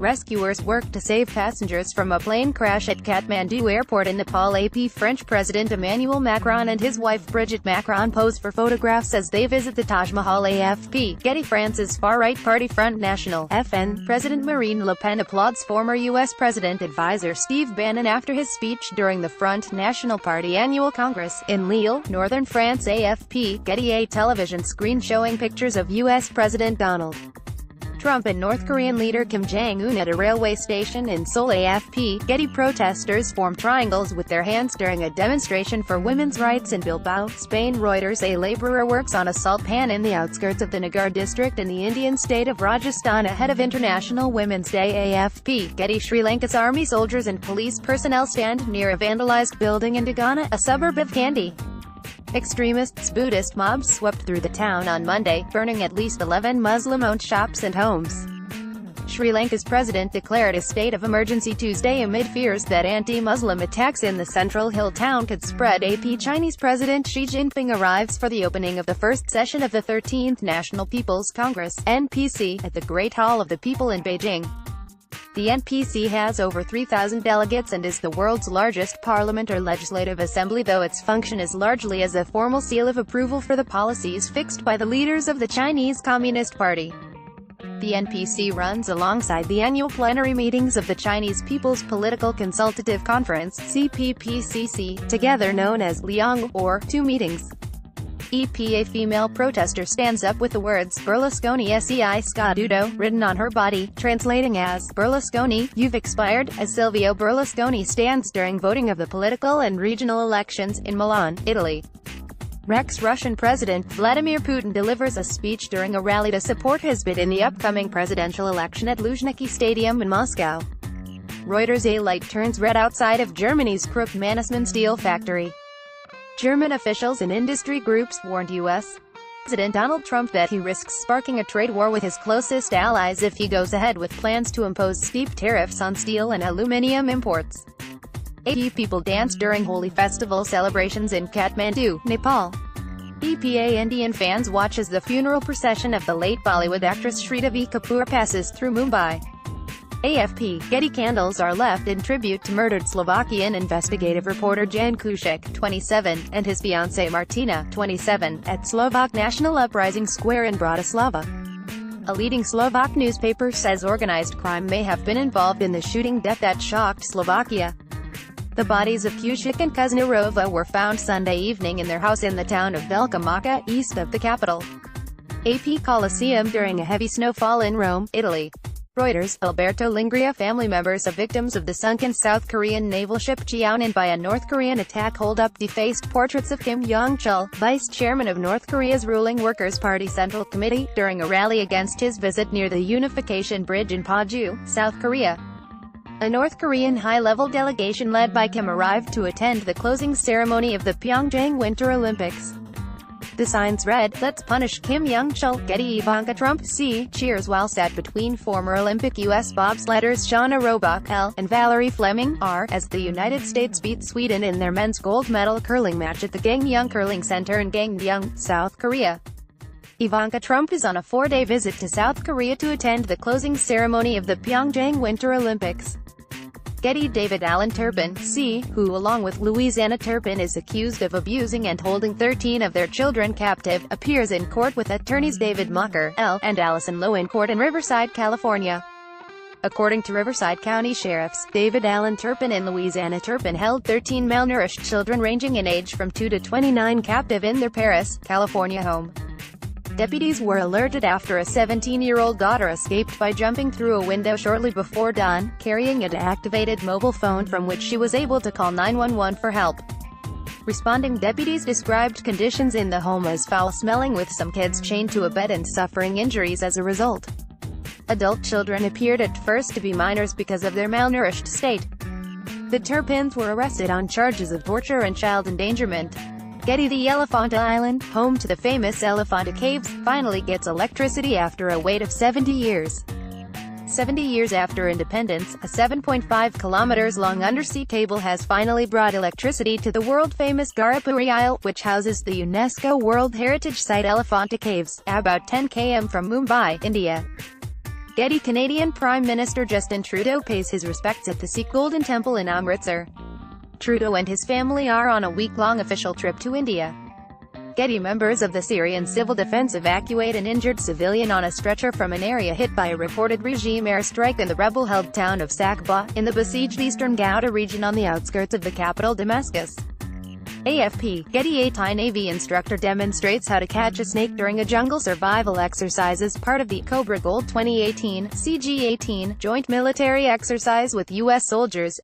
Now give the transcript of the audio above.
rescuers work to save passengers from a plane crash at Kathmandu Airport in Nepal. AP French President Emmanuel Macron and his wife Brigitte Macron pose for photographs as they visit the Taj Mahal. AFP. Getty. France's far-right party Front National (FN) President Marine Le Pen applauds former U.S. President advisor Steve Bannon after his speech during the Front National Party annual Congress in Lille, northern France. AFP. Getty. A television screen showing pictures of U.S. President Donald Trump and North Korean leader Kim Jong-un at a railway station in Seoul. AFP. Getty. Protesters form triangles with their hands during a demonstration for women's rights in Bilbao, Spain. Reuters. A laborer works on a salt pan in the outskirts of the Nagar district in the Indian state of Rajasthan ahead of International Women's Day. AFP. Getty. Sri Lanka's army soldiers and police personnel stand near a vandalized building in Dagana, a suburb of Kandy. Extremists Buddhist mobs swept through the town on Monday, burning at least 11 Muslim-owned shops and homes. Sri Lanka's president declared a state of emergency Tuesday amid fears that anti-Muslim attacks in the central hill town could spread. AP. Chinese President Xi Jinping arrives for the opening of the first session of the 13th National People's Congress (NPC) at the Great Hall of the People in Beijing. The NPC has over 3,000 delegates and is the world's largest parliament or legislative assembly, though its function is largely as a formal seal of approval for the policies fixed by the leaders of the Chinese Communist Party. The NPC runs alongside the annual plenary meetings of the Chinese People's Political Consultative Conference (CPPCC), together known as Liang, or two meetings. A female protester stands up with the words "Berlusconi sei scaduto" written on her body, translating as "Berlusconi, you've expired," as Silvio Berlusconi stands during voting of the political and regional elections in Milan, Italy. Russian President Vladimir Putin delivers a speech during a rally to support his bid in the upcoming presidential election at Luzhniki Stadium in Moscow. Reuters. A light turns red outside of Germany's Krupp Mannesmann steel factory. German officials and industry groups warned U.S. President Donald Trump that he risks sparking a trade war with his closest allies if he goes ahead with plans to impose steep tariffs on steel and aluminum imports. 80 people danced during Holi festival celebrations in Kathmandu, Nepal. EPA. Indian fans watch as the funeral procession of the late Bollywood actress Sridevi Kapoor passes through Mumbai. AFP. Getty. Candles are left in tribute to murdered Slovakian investigative reporter Jan Kuciak, 27, and his fiancée Martina, 27, at Slovak National Uprising Square in Bratislava. A leading Slovak newspaper says organized crime may have been involved in the shooting death that shocked Slovakia. The bodies of Kuciak and Kuznarova were found Sunday evening in their house in the town of Velika Moka, east of the capital. AP. Colosseum during a heavy snowfall in Rome, Italy. Reuters. Alberto Lingria. Family members of victims of the sunken South Korean naval ship Cheonan by a North Korean attack hold up defaced portraits of Kim Yong-chul, vice chairman of North Korea's ruling Workers' Party Central Committee, during a rally against his visit near the Unification Bridge in Paju, South Korea. A North Korean high-level delegation led by Kim arrived to attend the closing ceremony of the Pyeongchang Winter Olympics. The signs read, "Let's punish Kim Yong-chul." Getty. Ivanka Trump C. cheers while sat between former Olympic U.S. bobsledders Shauna Robach L. and Valerie Fleming R. as the United States beat Sweden in their men's gold medal curling match at the Gangneung Curling Center in Gangneung, South Korea. Ivanka Trump is on a 4-day visit to South Korea to attend the closing ceremony of the Pyeongchang Winter Olympics. Getty. David Alan Turpin C., who along with Louisiana Turpin is accused of abusing and holding 13 of their children captive, appears in court with attorneys David Mucker L. and Allison Lowe in court in Riverside, California. According to Riverside County sheriffs, David Alan Turpin and Louisiana Turpin held 13 malnourished children ranging in age from 2 to 29 captive in their Paris, California home. Deputies were alerted after a 17-year-old daughter escaped by jumping through a window shortly before dawn, carrying an activated mobile phone from which she was able to call 911 for help. Responding deputies described conditions in the home as foul-smelling, with some kids chained to a bed and suffering injuries as a result. Adult children appeared at first to be minors because of their malnourished state. The Turpins were arrested on charges of torture and child endangerment. Getty. The Elephanta Island, home to the famous Elephanta Caves, finally gets electricity after a wait of 70 years. 70 years after independence, a 7.5 kilometers long undersea cable has finally brought electricity to the world-famous Garapuri Isle, which houses the UNESCO World Heritage Site Elephanta Caves, about 10 km from Mumbai, India. Getty. Canadian Prime Minister Justin Trudeau pays his respects at the Sikh Golden Temple in Amritsar. Trudeau and his family are on a week-long official trip to India. Getty. Members of the Syrian Civil Defense evacuate an injured civilian on a stretcher from an area hit by a reported regime airstrike in the rebel-held town of Sakba, in the besieged eastern Ghouta region on the outskirts of the capital Damascus. AFP. Getty. A Thai Navy instructor demonstrates how to catch a snake during a jungle survival exercise as part of the Cobra Gold 2018 CG-18 joint military exercise with U.S. soldiers.